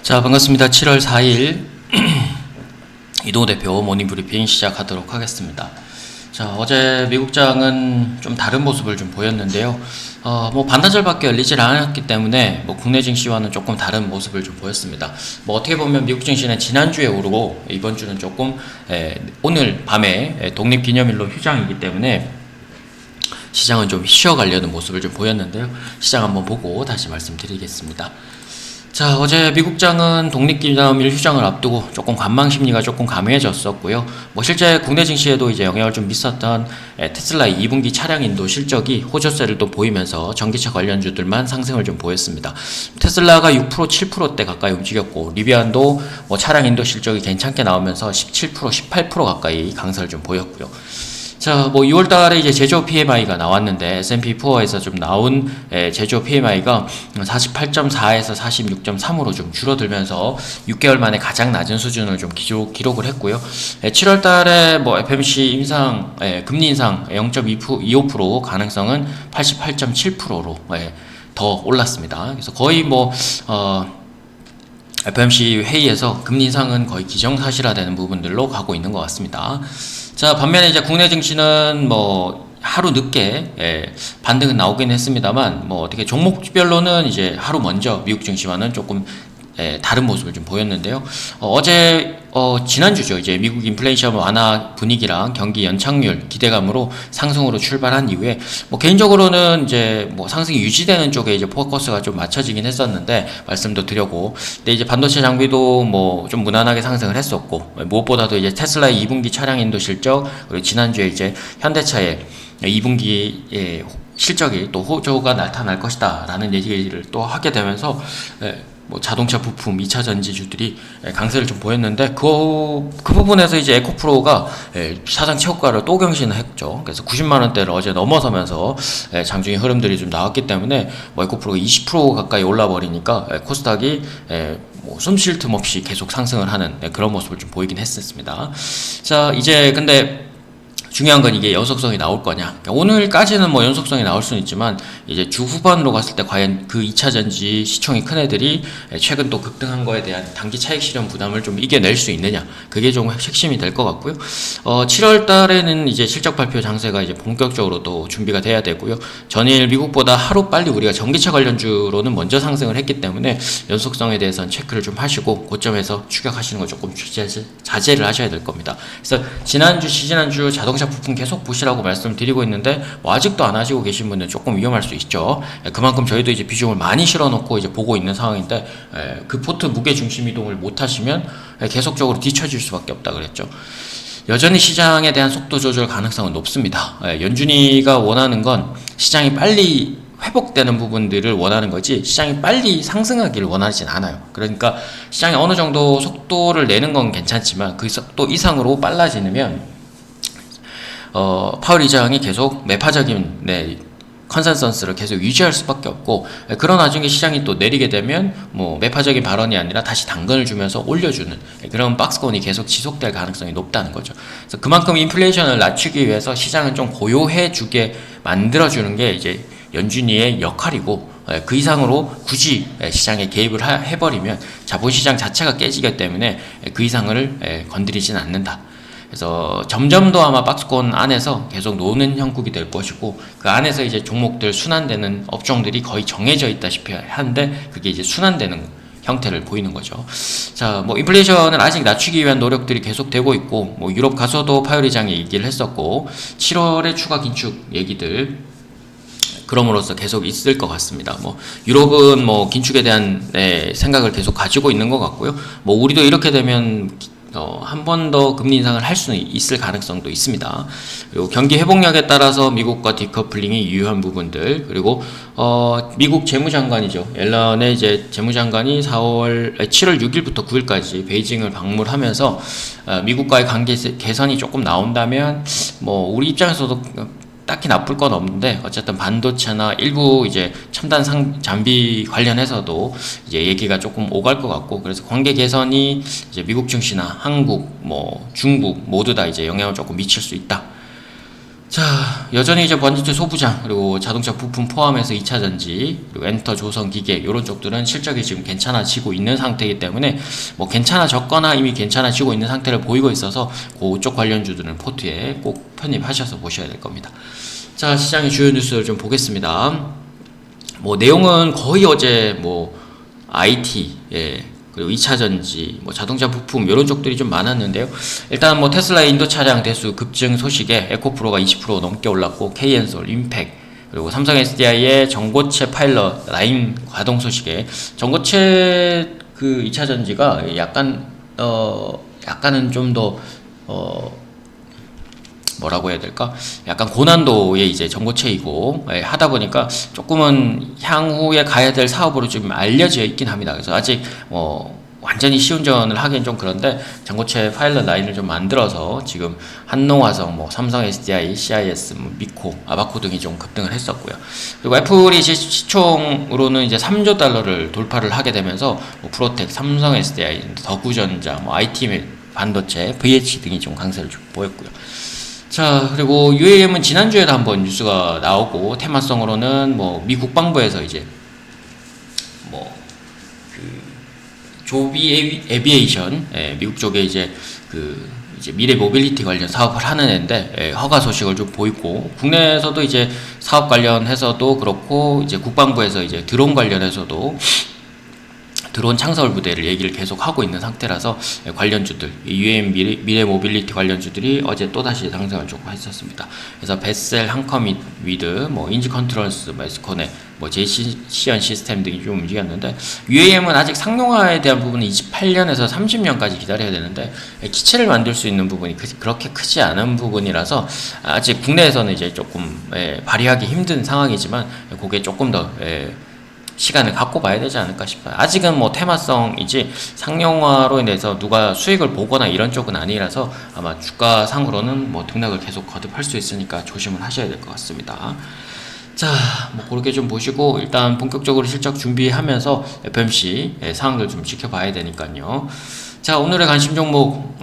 자, 반갑습니다. 7월 4일 이동호 대표 모닝브리핑 시작하도록 하겠습니다. 자, 어제 미국장은 좀 다른 모습을 좀 보였는데요. 반나절밖에 열리질 않았기 때문에 국내 증시와는 조금 다른 모습을 좀 보였습니다. 어떻게 보면 미국 증시는 지난주에 오르고 이번 주는 조금 오늘 밤에 독립기념일로 휴장이기 때문에 시장은 좀 쉬어가려는 모습을 좀 보였는데요. 시장 한번 보고 다시 말씀드리겠습니다. 자, 어제 미국장은 독립기념일 휴장을 앞두고 조금 관망 심리가 조금 감해졌었고요. 실제 국내 증시에도 이제 영향을 좀 미쳤던 테슬라의 2분기 차량 인도 실적이 호조세를 또 보이면서 전기차 관련주들만 상승을 좀 보였습니다. 테슬라가 6%, 7%대 가까이 움직였고, 리비안도 차량 인도 실적이 괜찮게 나오면서 17%, 18% 가까이 강세를 좀 보였고요. 자, 6월 달에 이제 제조업 PMI가 나왔는데, S&P4에서 좀 나온 제조업 PMI가 48.4에서 46.3으로 좀 줄어들면서 6개월 만에 가장 낮은 수준을 좀 기록을 했고요. 7월 달에 FMC 인상, 금리 인상 0.25% 가능성은 88.7%로 더 올랐습니다. 그래서 거의 FMC 회의에서 금리 인상은 거의 기정사실화되는 부분들로 가고 있는 것 같습니다. 자, 반면에 이제 국내 증시는 하루 늦게 반등은 나오긴 했습니다만 어떻게 종목별로는 이제 하루 먼저 미국 증시와는 조금 다른 모습을 좀 보였는데요. 어제 지난주죠. 이제 미국 인플레이션 완화 분위기랑 경기 연착률 기대감으로 상승으로 출발한 이후에 개인적으로는 이제 상승이 유지되는 쪽에 이제 포커스가 좀 맞춰지긴 했었는데 말씀도 드렸고, 근데 이제 반도체 장비도 좀 무난하게 상승을 했었고, 무엇보다도 이제 테슬라의 2분기 차량 인도 실적, 그리고 지난주에 이제 현대차의 2분기 실적이 또 호조가 나타날 것이다 라는 얘기를 또 하게 되면서 자동차 부품, 2차 전지주들이 강세를 좀 보였는데, 그 부분에서 이제 에코프로가 사상 최고가를 또 경신을 했죠. 그래서 90만원대를 어제 넘어서면서 장중의 흐름들이 좀 나왔기 때문에 에코프로가 20% 가까이 올라버리니까 코스닥이 숨 쉴 틈 없이 계속 상승을 하는 그런 모습을 좀 보이긴 했었습니다. 자, 이제 근데 중요한 건 이게 연속성이 나올 거냐. 오늘까지는 연속성이 나올 수는 있지만, 이제 주 후반으로 갔을 때 과연 그 2차 전지 시총이 큰 애들이 최근 또 급등한 거에 대한 단기 차익 실현 부담을 좀 이겨낼 수 있느냐. 그게 좀 핵심이 될 것 같고요. 7월 달에는 이제 실적 발표 장세가 이제 본격적으로 또 준비가 돼야 되고요. 전일 미국보다 하루 빨리 우리가 전기차 관련주로는 먼저 상승을 했기 때문에 연속성에 대해서는 체크를 좀 하시고, 고점에서 추격하시는 거 조금 자제를 하셔야 될 겁니다. 그래서 지난주, 시지난주 자동차 부품 계속 보시라고 말씀드리고 있는데, 아직도 안 하시고 계신 분은 조금 위험할 수 있죠. 그만큼 저희도 이제 비중을 많이 실어놓고 이제 보고 있는 상황인데, 그 포트 무게 중심 이동을 못 하시면 계속적으로 뒤처질 수밖에 없다 그랬죠. 여전히 시장에 대한 속도 조절 가능성은 높습니다. 연준이가 원하는 건 시장이 빨리 회복되는 부분들을 원하는 거지, 시장이 빨리 상승하기를 원하진 않아요. 그러니까 시장이 어느 정도 속도를 내는 건 괜찮지만 그 속도 이상으로 빨라지면 파월 의장이 계속 매파적인 컨센서스를 계속 유지할 수밖에 없고, 그런 와중에 시장이 또 내리게 되면 매파적인 발언이 아니라 다시 당근을 주면서 올려주는 그런 박스권이 계속 지속될 가능성이 높다는 거죠. 그래서 그만큼 인플레이션을 낮추기 위해서 시장을 좀 고요해주게 만들어주는 게 이제 연준이의 역할이고, 그 이상으로 굳이 시장에 개입을 해버리면 자본시장 자체가 깨지기 때문에 그 이상을 건드리진 않는다. 그래서 점점 더 아마 박스권 안에서 계속 노는 형국이 될 것이고, 그 안에서 이제 종목들 순환되는 업종들이 거의 정해져 있다시피 한데, 그게 이제 순환되는 형태를 보이는 거죠. 자, 인플레이션을 아직 낮추기 위한 노력들이 계속되고 있고, 유럽 가서도 파월 의장이 얘기를 했었고, 7월에 추가 긴축 얘기들 그럼으로써 계속 있을 것 같습니다. 유럽은 긴축에 대한 생각을 계속 가지고 있는 것 같고요. 우리도 이렇게 되면 한 번 더 금리 인상을 할 수는 있을 가능성도 있습니다. 그리고 경기 회복력에 따라서 미국과 디커플링이 유효한 부분들, 그리고 미국 재무장관이죠. 옐런의 이제 재무장관이 7월 6일부터 9일까지 베이징을 방문하면서 미국과의 관계 개선이 조금 나온다면 우리 입장에서도 딱히 나쁠 건 없는데, 어쨌든 반도체나 일부 이제 첨단 장비 관련해서도 이제 얘기가 조금 오갈 것 같고, 그래서 관계 개선이 이제 미국 증시나 한국, 중국 모두 다 이제 영향을 조금 미칠 수 있다. 자, 여전히 이제 번지트 소부장, 그리고 자동차 부품 포함해서 2차 전지, 그리고 엔터 조선 기계, 이런 쪽들은 실적이 지금 괜찮아지고 있는 상태이기 때문에, 뭐 괜찮아졌거나 이미 괜찮아지고 있는 상태를 보이고 있어서, 그쪽 관련주들은 포트에 꼭 편입하셔서 보셔야 될 겁니다. 자, 시장의 주요 뉴스를 좀 보겠습니다. 뭐, 내용은 거의 어제 뭐, IT, 예, 그리고 2차 전지, 뭐 자동차 부품 이런 쪽들이 좀 많았는데요. 일단 뭐 테슬라의 인도 차량 대수 급증 소식에 에코프로가 20% 넘게 올랐고, KN솔, 임팩, 그리고 삼성 SDI의 전고체 파일럿 라인 가동 소식에 전고체 그 2차 전지가 약간은 좀 더 뭐라고 해야 될까? 약간 고난도의 이제 전고체이고, 예, 하다 보니까 조금은 향후에 가야 될 사업으로 좀 알려져 있긴 합니다. 그래서 아직 완전히 시운전을 하기엔 좀 그런데 전고체 파일럿 라인을 좀 만들어서 지금 한농화성, 뭐 삼성 SDI, CIS, 뭐 미코, 아바코 등이 좀 급등을 했었고요. 그리고 애플이 시총으로는 이제 3조 달러를 돌파를 하게 되면서 뭐 프로텍, 삼성 SDI, 덕우전자, 뭐 IT 반도체, VH 등이 좀 강세를 좀 보였고요. 자, 그리고 UAM은 지난주에도 한번 뉴스가 나오고, 테마성으로는 뭐 미 국방부에서 이제 뭐 그 조비 에비에이션, 미국 쪽에 이제 이제 미래 모빌리티 관련 사업을 하는 애인데, 허가 소식을 좀 보이고, 국내에서도 이제 사업 관련해서도 그렇고, 이제 국방부에서 이제 드론 관련해서도 드론 창설 부대를 얘기를 계속 하고 있는 상태라서 관련주들, UAM 미래 모빌리티 관련주들이 어제 또다시 상승을 조금 했었습니다. 그래서 베셀, 한컴위드, 뭐 인지 컨트롤스, 뭐 에스코네, 뭐 제시언 시스템 등이 좀 움직였는데, UAM은 아직 상용화에 대한 부분은 28년에서 30년까지 기다려야 되는데, 기체를 만들 수 있는 부분이 그렇게 크지 않은 부분이라서 아직 국내에서는 이제 조금 발휘하기 힘든 상황이지만, 그게 조금 더 시간을 갖고 봐야 되지 않을까 싶어요. 아직은 뭐 테마성이지 상용화로 인해서 누가 수익을 보거나 이런 쪽은 아니라서 아마 주가상으로는 뭐 등락을 계속 거듭할 수 있으니까 조심을 하셔야 될 것 같습니다. 자, 뭐 그렇게 좀 보시고 일단 본격적으로 실적 준비하면서 FMC 상황들 좀 지켜봐야 되니까요. 자, 오늘의 관심 종목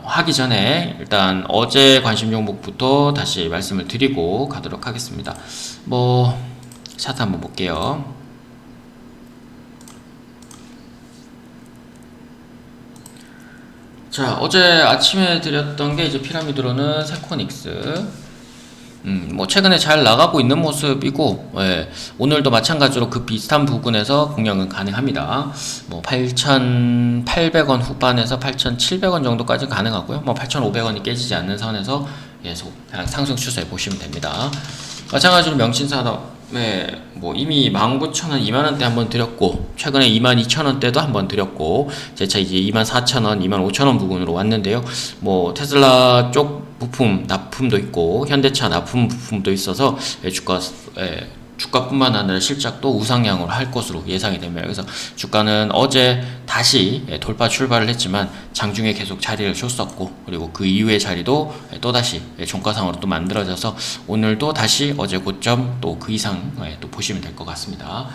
하기 전에 일단 어제 관심 종목부터 다시 말씀을 드리고 가도록 하겠습니다. 뭐 차트 한번 볼게요. 자, 어제 아침에 드렸던 게 이제 피라미드로는 세코닉스. 뭐 최근에 잘 나가고 있는 모습이고, 오늘도 마찬가지로 그 비슷한 부근에서 공략은 가능합니다. 뭐 8,800원 후반에서 8,700원 정도까지 가능하고요. 뭐 8,500원이 깨지지 않는 선에서 계속 그냥 상승 추세 보시면 됩니다. 마찬가지로 명신산업, 뭐 이미 19,000원, 2만원대 한번 드렸고, 최근에 22,000원대도 한번 드렸고, 제차 이제 24,000원, 25,000원 부근으로 왔는데요. 뭐 테슬라 쪽 부품 납품도 있고, 현대차 납품 부품도 있어서 주가뿐만 아니라 실적도 우상향으로 할 것으로 예상이 됩니다. 그래서 주가는 어제 다시 돌파 출발을 했지만 장중에 계속 자리를 줬었고, 그리고 그 이후의 자리도 또다시 종가상으로 또 만들어져서 오늘도 다시 어제 고점 또 그 이상 또 보시면 될 것 같습니다.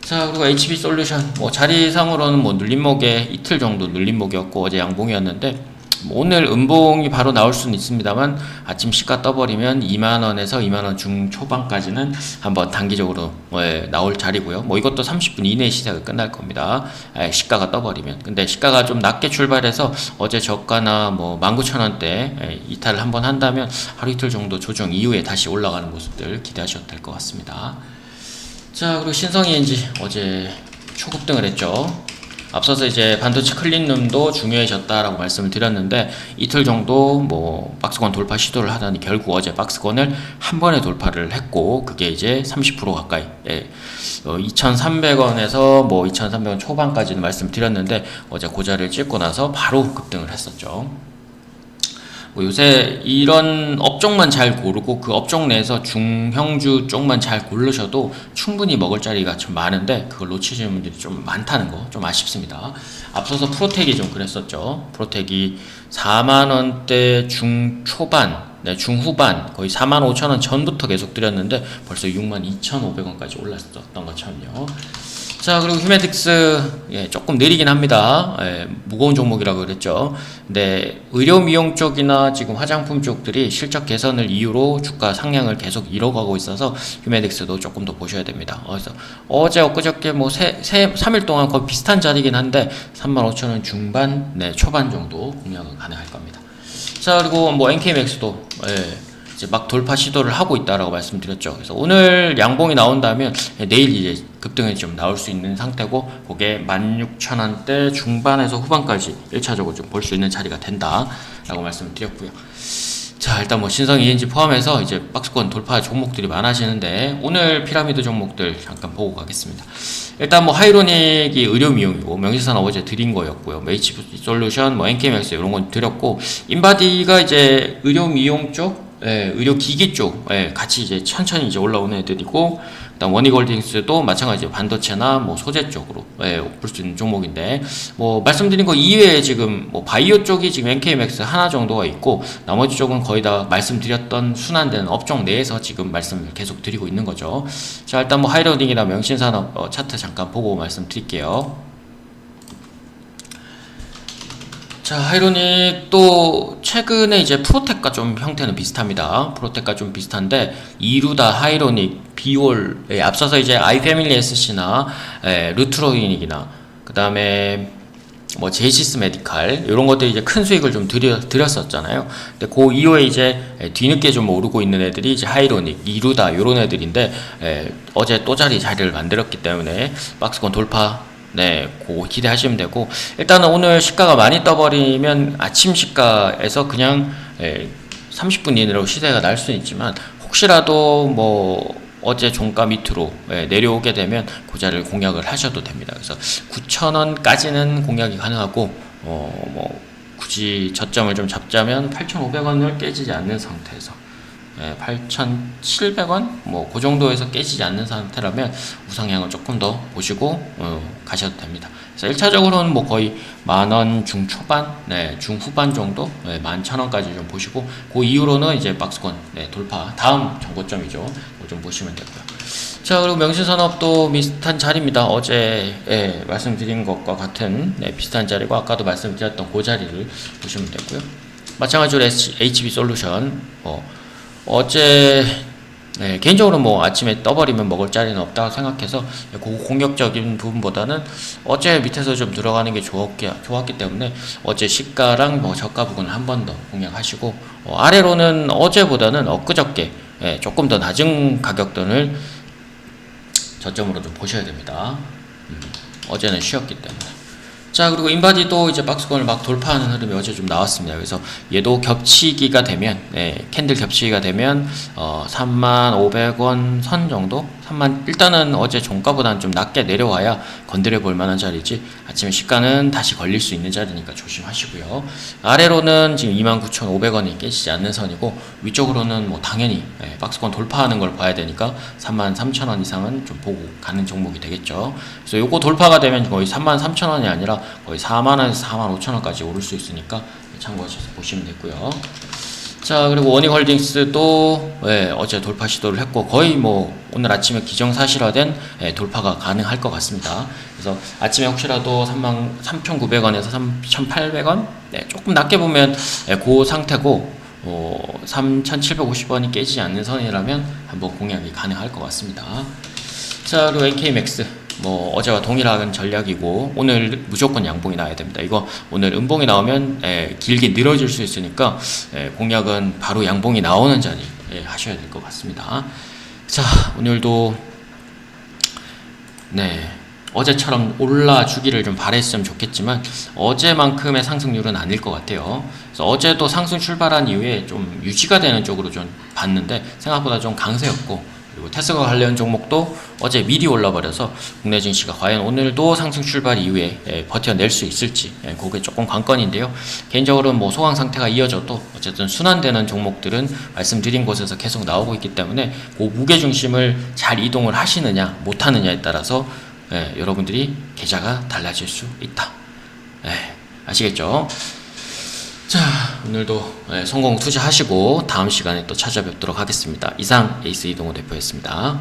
자, 그리고 HB솔루션 뭐 자리상으로는 뭐 눌림목에 이틀 정도 눌림목이었고 어제 양봉이었는데, 오늘 음봉이 바로 나올 수는 있습니다만 아침 시가 떠버리면 2만원에서 2만원 중초반까지는 한번 단기적으로 나올 자리고요. 뭐 이것도 30분 이내에 시세가 끝날 겁니다. 시가가 떠버리면. 근데 시가가 좀 낮게 출발해서 어제 저가나 뭐 19,000원대 이탈을 한번 한다면 하루 이틀 정도 조정 이후에 다시 올라가는 모습들 기대하셔도 될 것 같습니다. 자, 그리고 신성ENG 어제 초급등을 했죠. 앞서서 이제 반도체 클린룸도 중요해졌다라고 말씀을 드렸는데, 이틀 정도 뭐 박스권 돌파 시도를 하더니 결국 어제 박스권을 한 번에 돌파를 했고, 그게 이제 30% 가까이 2,300원에서 뭐 2,300원 초반까지는 말씀드렸는데 어제 고자를 찍고 나서 바로 급등을 했었죠. 뭐 요새 이런 업종만 잘 고르고 그 업종 내에서 중형주 쪽만 잘 고르셔도 충분히 먹을 자리가 좀 많은데 그걸 놓치시는 분들이 좀 많다는 거 좀 아쉽습니다. 앞서서 프로텍이 좀 그랬었죠. 프로텍이 4만원대 중초반, 중후반 거의 45,000원 전부터 계속 드렸는데 벌써 62,500원까지 올랐었던 것처럼요. 자, 그리고 휴메딕스, 조금 느리긴 합니다. 무거운 종목이라고 그랬죠. 근데 의료 미용 쪽이나 지금 화장품 쪽들이 실적 개선을 이유로 주가 상향을 계속 이뤄가고 있어서 휴메딕스도 조금 더 보셔야 됩니다. 그래서 어제 엊그저께 뭐 3일 동안 거의 비슷한 자리긴 한데 35,000원 중반, 초반 정도 공략은 가능할 겁니다. 자, 그리고 뭐 NK맥스도 이제 막 돌파 시도를 하고 있다라고 말씀드렸죠. 그래서 오늘 양봉이 나온다면 내일 이제 급등이 좀 나올 수 있는 상태고, 그게 16,000원대 중반에서 후반까지 1차적으로 좀 볼 수 있는 자리가 된다라고 말씀드렸고요. 자, 일단 뭐 신성 ENG 포함해서 이제 박스권 돌파 종목들이 많아지는데, 오늘 피라미드 종목들 잠깐 보고 가겠습니다. 일단 뭐 하이로닉이 의료 미용이고, 명시산업 어제 드린 거였고요. 메이치 솔루션, 뭐 NK맥스 이런 건 드렸고, 인바디가 이제 의료 미용 쪽, 의료 기기 쪽, 같이 이제 천천히 이제 올라오는 애들이고, 그다음 원익홀딩스도 마찬가지로 반도체나 뭐 소재 쪽으로 볼 수 있는 종목인데, 뭐 말씀드린 거 이외에 지금 뭐 바이오 쪽이 지금 NK맥스 하나 정도가 있고, 나머지 쪽은 거의 다 말씀드렸던 순환되는 업종 내에서 지금 말씀을 계속 드리고 있는 거죠. 자, 일단 뭐 하이로딩이나 명신산업 차트 잠깐 보고 말씀드릴게요. 자, 하이로닉 또 최근에 이제 프로텍과 좀 형태는 비슷합니다. 프로텍과 좀 비슷한데, 이루다, 하이로닉, 비올에 앞서서 이제 아이패밀리 SC나 루트로이닉이나 그 다음에 뭐 제이시스 메디칼 이런 것들이 이제 큰 수익을 좀 드렸었잖아요. 근데 그 이후에 이제 뒤늦게 좀 오르고 있는 애들이 이제 하이로닉, 이루다 이런 애들인데, 어제 또 자리를 만들었기 때문에 박스권 돌파 그거 기대하시면 되고, 일단은 오늘 시가가 많이 떠버리면 아침 시가에서 그냥 30분 이내로 시세가 날 수는 있지만, 혹시라도 뭐 어제 종가 밑으로 내려오게 되면 그 자리를 공략을 하셔도 됩니다. 그래서 9,000원까지는 공략이 가능하고, 뭐 굳이 저점을 좀 잡자면 8,500원을 깨지지 않는 상태에서 8,700원? 뭐, 그 정도에서 깨지지 않는 상태라면 우상향을 조금 더 보시고, 가셔도 됩니다. 그래서 1차적으로는 뭐 거의 만원 중초반, 중후반 정도, 11,000원까지 좀 보시고, 그 이후로는 이제 박스권, 돌파, 다음 정고점이죠. 그거 좀 보시면 되고요. 자, 그리고 명신산업도 비슷한 자리입니다. 어제, 말씀드린 것과 같은, 비슷한 자리고, 아까도 말씀드렸던 그 자리를 보시면 되고요. 마찬가지로 HB 솔루션, 어제 개인적으로 뭐 아침에 떠버리면 먹을 자리는 없다고 생각해서 그 공격적인 부분보다는 어제 밑에서 좀 들어가는 게 좋았기 때문에 어제 시가랑 뭐 저가 부분을 한 번 더 공략하시고, 아래로는 어제보다는 엊그저께 조금 더 낮은 가격권을 저점으로 좀 보셔야 됩니다. 어제는 쉬었기 때문에. 자, 그리고 인바디도 이제 박스권을 막 돌파하는 흐름이 어제 좀 나왔습니다. 그래서 얘도 겹치기가 되면, 캔들 겹치기가 되면 35,500원 선 정도? 일단은 어제 종가보다는 좀 낮게 내려와야 건드려 볼 만한 자리지, 아침에 시가는 다시 걸릴 수 있는 자리니까 조심하시고요. 아래로는 지금 29,500원이 깨지지 않는 선이고, 위쪽으로는 뭐 당연히 박스권 돌파하는 걸 봐야 되니까 33,000원 이상은 좀 보고 가는 종목이 되겠죠. 그래서 요거 돌파가 되면 거의 33,000원이 아니라 거의 4만원에서 45,000원까지 오를 수 있으니까 참고하셔서 보시면 되고요. 자, 그리고 원익홀딩스도 어제 돌파 시도를 했고, 거의 뭐 오늘 아침에 기정사실화된 돌파가 가능할 것 같습니다. 그래서 아침에 혹시라도 33,900원에서 3,800원, 조금 낮게 보면 그 상태고, 3,750원이 깨지지 않는 선이라면 한번 공략이 가능할 것 같습니다. 자, 그리고 NK맥스 뭐 어제와 동일한 전략이고, 오늘 무조건 양봉이 나와야 됩니다. 이거 오늘 음봉이 나오면 길게 늘어질 수 있으니까 공략은 바로 양봉이 나오는 자리 하셔야 될 것 같습니다. 자, 오늘도 어제처럼 올라주기를 좀 바랬으면 좋겠지만 어제만큼의 상승률은 아닐 것 같아요. 그래서 어제도 상승 출발한 이후에 좀 유지가 되는 쪽으로 좀 봤는데 생각보다 좀 강세였고, 그리고 테스가 관련 종목도 어제 미리 올라버려서 국내 증시가 과연 오늘도 상승 출발 이후에 버텨낼 수 있을지, 그게 조금 관건인데요. 개인적으로는 뭐 소강 상태가 이어져도 어쨌든 순환되는 종목들은 말씀드린 곳에서 계속 나오고 있기 때문에 그 무게 중심을 잘 이동을 하시느냐 못하느냐에 따라서 여러분들이 계좌가 달라질 수 있다. 아시겠죠? 자, 오늘도 성공 투자하시고 다음 시간에 또 찾아뵙도록 하겠습니다. 이상 에이스 이동호 대표였습니다.